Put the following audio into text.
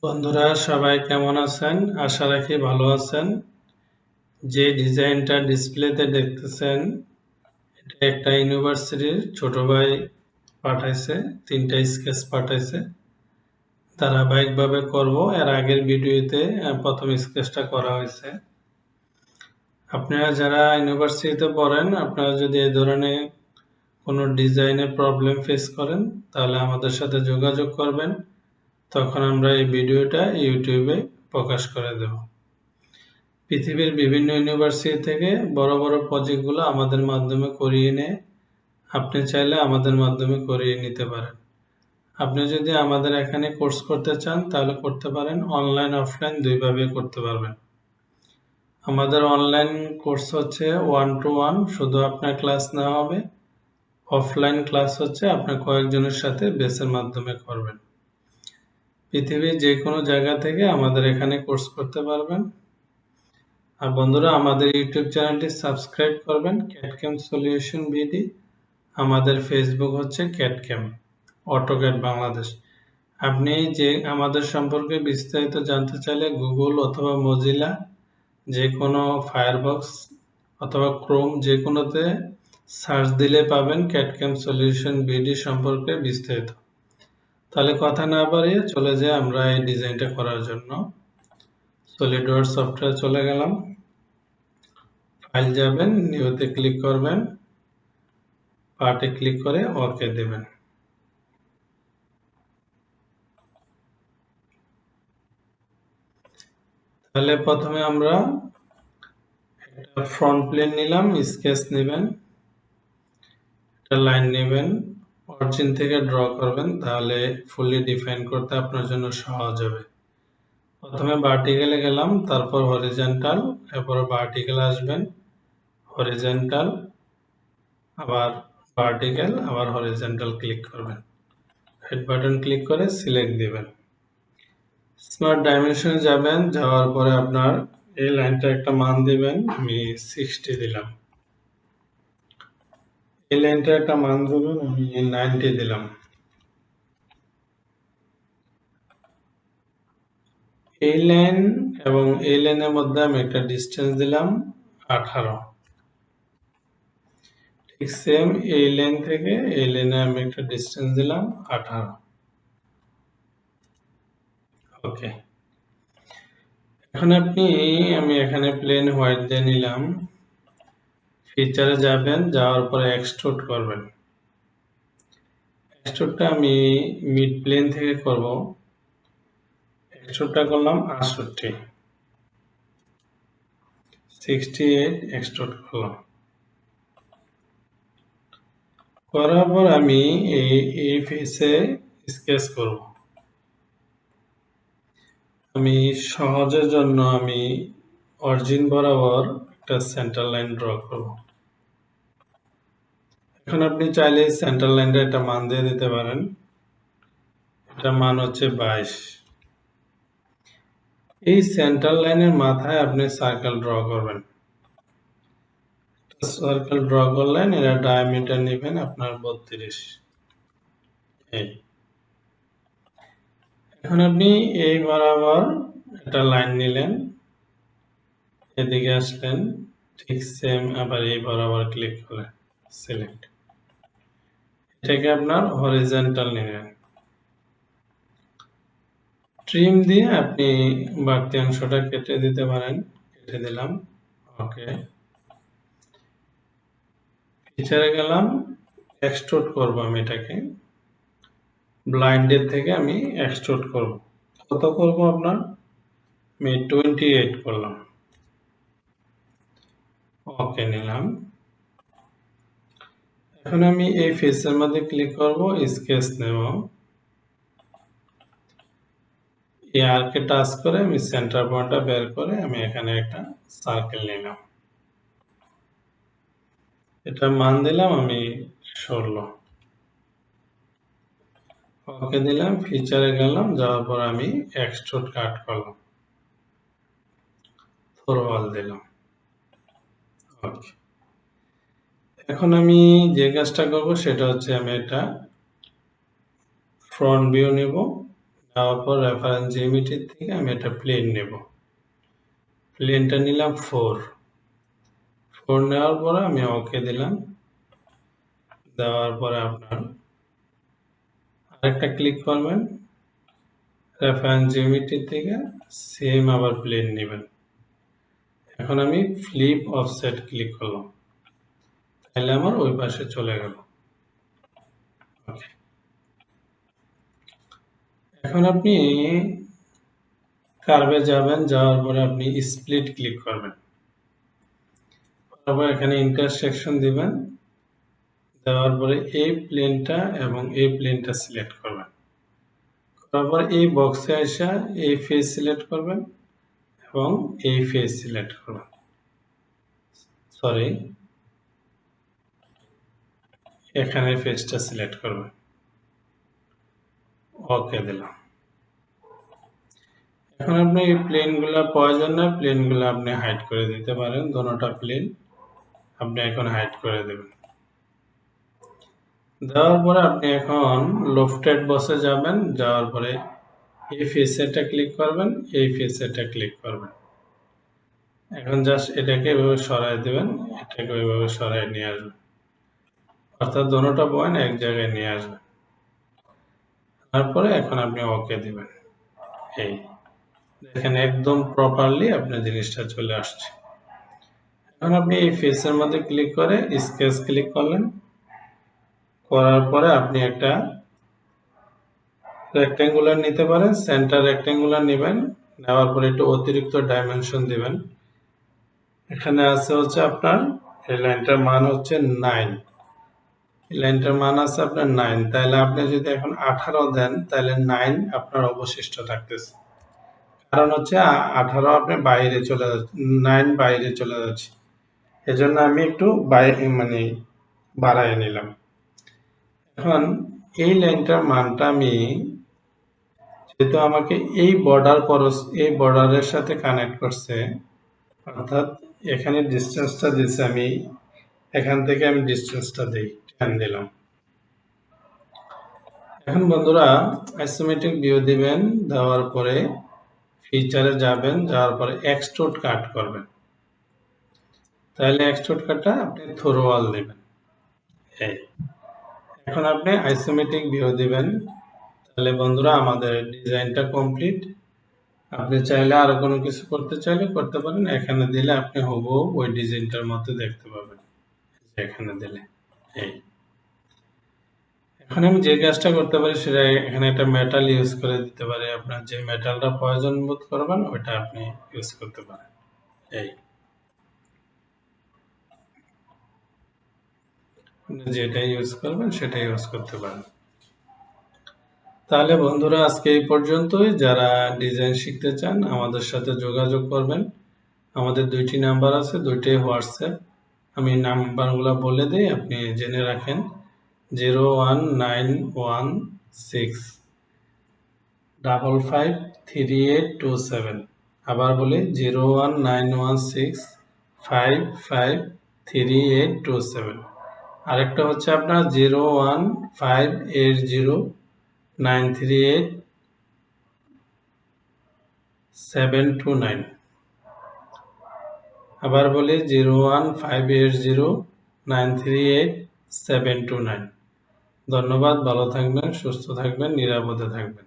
বন্ধুরা সবাই কেমন আছেন? আশা রাখি ভালো আছেন। যে ডিজাইনটা ডিসপ্লেতে দেখতেছেন, এটা একটা ইউনিভার্সিটির ছোট ভাই পাঠাইছে, ৩টা স্কেচ পাঠাইছে। ধারাবাহিকভাবে করব। এর আগের ভিডিওতে প্রথম স্কেচটা করা হয়েছে। আপনারা যারা ইউনিভার্সিটিতে পড়েন, আপনারা যদি এই ধরনের কোনো ডিজাইনে প্রবলেম ফেস করেন, তাহলে আমাদের সাথে যোগাযোগ করবেন। তখন আমরা এই ভিডিওটা ইউটিউবে প্রকাশ করে দেব। পৃথিবীর বিভিন্ন ইউনিভার্সিটি থেকে বড় বড় প্রজেক্টগুলো আমাদের মাধ্যমে করিয়ে নেয়। আপনি চাইলে আমাদের মাধ্যমে করিয়ে নিতে পারেন। আপনি যদি আমাদের এখানে কোর্স করতে চান তাহলে করতে পারেন। অনলাইন অফলাইন দুইভাবে করতে পারবেন। আমাদের অনলাইন কোর্স হচ্ছে 1-to-1, শুধু আপনার ক্লাস নেওয়া হবে। অফলাইন ক্লাস হচ্ছে আপনার কয়েকজনের সাথে বেসের মাধ্যমে করবেন। পৃথিবীর যে কোনো জায়গা থেকে আমাদের এখানে কোর্স করতে পারবেন। আর বন্ধুরা, আমাদের ইউটিউব চ্যানেলটি সাবস্ক্রাইব করবেন, ক্যাডক্যাম সলিউশন বিডি। আমাদের ফেসবুক হচ্ছে ক্যাডক্যাম অটোক্যাড বাংলাদেশ। আপনি যে আমাদের সম্পর্কে বিস্তারিত জানতে চাইলে গুগল অথবা মজিলা, যে কোনো ফায়ারবক্স অথবা ক্রোম যে কোনোতে সার্চ দিলে পাবেন ক্যাডক্যাম সলিউশন বিডি সম্পর্কে বিস্তারিত। তাহলে কথা না বাড়িয়ে চলে যাই আমরা এই ডিজাইনটা করার জন্য। সলিডওয়ার্কস সফটওয়্যার চলে গেলাম। ফাইল যাবেন, নিউতে ক্লিক করবেন, পার্টে ক্লিক করে ওকে দেবেন। তাহলে প্রথমে আমরা একটা ফ্রন্ট প্লেন নিলাম, স্কেচ নেবেন, একটা লাইন নেবেন, অরিজিন থেকে ড্র করবেন, তাহলে ফুলি ডিফাইন করতে আপনার জন্য সহজ হবে। প্রথমে ভার্টিক্যালে গেলাম, তারপর হরিজন্টাল, এরপর ভার্টিক্যাল আসবেন, হরিজন্টাল, আবার ভার্টিক্যাল, আবার হরিজন্টাল ক্লিক করবেন। হেড বাটন ক্লিক করে সিলেক্ট দিবেন। স্মার্ট ডাইমেনশনে যাবেন, যাওয়ার পরে আপনার এই লাইনটা একটা মান দিবেন। আমি 60 দিলাম। এই লাইনটা একটা মান দেবেন, আমি 90 দিলাম। এই লাইন এবং এই লাইনের মধ্যে আমি একটা ডিস্টেন্স দিলাম 18। ঠিক সেম এই লাইন থেকে এই লাইনে আমি একটা ডিস্টেন্স দিলাম 18। ওকে। এখন আমি এখানে প্লেন হোয়াইট দিয়ে নিলাম। ফিচারে যাবেন, যাওয়ার পরে এক্সট্রুড করবেন। এক্সট্রুডটা আমি মিড প্লেন থেকে করব। এক্সট্রুডটা করলাম 68, 68 এক্সট্রুড করলাম। করার পর আমি এই ফেসে স্কেচ করব। আমি সহজের জন্য আমি অরিজিন বরাবর একটা সেন্টার লাইন ড্র করব। এখন আপনি চাইলে সেন্টার লাইনটা একটা মান দিয়ে দিতে পারেন। এটা মান হচ্ছে 22। এই সেন্টার লাইনের মাথায় আপনি সার্কেল ড্র করবেন। সার্কেল ড্র করলেন, এর ডায়ামিটার নেবেন আপনার 32। এখন আপনি এই বরাবর একটা লাইন নিলেন, এদিকে আসলেন, ঠিক সেম আবার এই বরাবর ক্লিক করে সিলেক্ট। এটাকে আপনার হরিজন্টাল নেবেন। ট্রিম দিয়ে আপনি বাড়তি অংশটা কেটে দিতে পারেন। কেটে দিলাম, ওকে। ফিচারে গেলাম, এক্সট্রুড করব আমি এটাকে। ব্লাইন্ডের থেকে আমি এক্সট্রুড করব। কত করব আপনার? আমি 28 করলাম, ওকে নিলাম। এখন আমি এই ফেসের মধ্যে ক্লিক করব, স্কেচ নেব। এই আর্কে টাচ করে আমি সেন্টার পয়েন্টটা বের করে আমি এখানে একটা সার্কেল নিলাম। এটা মান দিলাম আমি 16, ওকে দিলাম। ফিচারে গেলাম, যাওয়ার পর আমি এক্সট্রুড কাট করলাম, ফরওয়ার্ড দিলাম, ওকে। এখন আমি যে কাজটা করব সেটা হচ্ছে আমি এটা ফ্রন্ট ভিউ নেব, নেওয়ার পর রেফারেন্স জিওমেট্রি থেকে আমি একটা প্লেন নেব। প্লেনটা নিলাম 4 নেওয়ার পরে আমি ওকে দিলাম। দেওয়ার পরে আপনার আরেকটা ক্লিক করবেন, রেফারেন্স জিওমেট্রি থেকে সেম আবার প্লেন নেবেন। এখন আমি ফ্লিপ অফসেট ক্লিক করলাম, তাহলে আমার ওই পাশে চলে গেল। ওকে, এখন আপনি কার্ভে যাবেন, যাওয়ার পরে আপনি স্প্লিট ক্লিক করবেন। তারপর এখানে ইন্টারসেকশন দিবেন, দেওয়ার পরে এই প্লেনটা এবং এই প্লেনটা সিলেক্ট করবেন। তারপর এই বক্সে আসা এই ফেস সিলেক্ট করবেন এবং এই ফেস সিলেক্ট করবেন। সরি, এখানে ফেসটা সিলেক্ট করবেন। ওকে দিলাম। এখন আপনি এই প্লেনগুলো প্রয়োজন না, প্লেনগুলো আপনি হাইড করে দিতে পারেন। দোনোটা প্লেন আপনি এখন হাইড করে দেবেন। দেওয়ার পরে আপনি এখন লফটেড বসে যাবেন, যাওয়ার পরে এই ফেসেরটা ক্লিক করবেন, এই ফেসেরটা ক্লিক করবেন। এখন জাস্ট এটাকে এভাবে সরাই দেবেন, এটাকে ওইভাবে সরাই নিয়ে আসবেন, অর্থাৎ দোনোটা পয়েন্ট এক জায়গায় নিয়ে আসবেন। তারপরে এখন আপনি ওকে দিবেন। এই দেখেন একদম প্রপারলি আপনার জিনিসটা চলে আসছে। এখন আপনি এই ফেসের মধ্যে ক্লিক করে স্কেচ ক্লিক করলেন, করার পরে আপনি একটা রেক্টেঙ্গুলার নিতে পারেন, সেন্টার রেক্টেঙ্গুলার নেবেন। নেওয়ার পরে একটু অতিরিক্ত ডাইমেনশন দিবেন। এখানে আছে হচ্ছে আপনার এই লাইনটার মান হচ্ছে 9, এই লাইনটার মান আছে আপনার 9, তাহলে আপনি যদি এখন 18 দেন তাহলে 9 আপনার অবশিষ্ট থাকতেছে। কারণ হচ্ছে 18 আপনি বাইরে চলে যাচ্ছে, 9 বাইরে চলে যাচ্ছে, এজন্য আমি একটু মানে বাড়ায় নিলাম। এখন এই লাইনটার মানটা আমি, যেহেতু আমাকে এই বর্ডারের সাথে কানেক্ট করছে, অর্থাৎ এখানে ডিস্টেন্সটা দিচ্ছে, আমি এখান থেকে আমি ডিস্টেন্সটা দিই, 10 দিলাম। এখন বন্ধুরা আইসোমেট্রিক ভিউ দিবেন, দেওয়ার পরে ফিচারে যাবেন, যাওয়ার পরে এক্সট্রুড কাট করবেন। তাহলে এক্সট্রুড কাটটা আপনি থ্রো ওয়াল দিবেন। এই এখন আপনি আইসোমেট্রিক ভিউ দিবেন। তাহলে বন্ধুরা আমাদের ডিজাইনটা কমপ্লিট। আপনি চাইলে আরো কোনো কিছু করতে চাইলে করতে পারেন। এখানে দিলে আপনি হুবহু ওই ডিজাইনটার মতো দেখতে পাবেন, এখানে দিলে। এই এখন আমি যে কাজটা করতে পারি সেটা, এখানে একটা মেটাল ইউজ করে দিতে পারি। আপনার যে মেটালটা প্রয়োজন বোধ করবেন ওইটা আপনি ইউজ করতে পারেন। এই যেটা ইউজ করবেন সেটা ইউজ করতে পারেন। তাহলে বন্ধুরা আজকে এই পর্যন্তই। যারা ডিজাইন শিখতে চান আমাদের সাথে যোগাযোগ করবেন। আমাদের 2টি নাম্বার আছে, 2টি হোয়াটসঅ্যাপ। আমি নাম্বারগুলো বলে দিই, আপনি জেনে রাখেন। 01916553827। আবার বলি 01916553827। আরেকটা হচ্ছে আপনার 01580938729। আবার বলি 01580938729। ধন্যবাদ, ভালো থাকবেন, সুস্থ থাকবেন, নিরাপদে থাকবেন।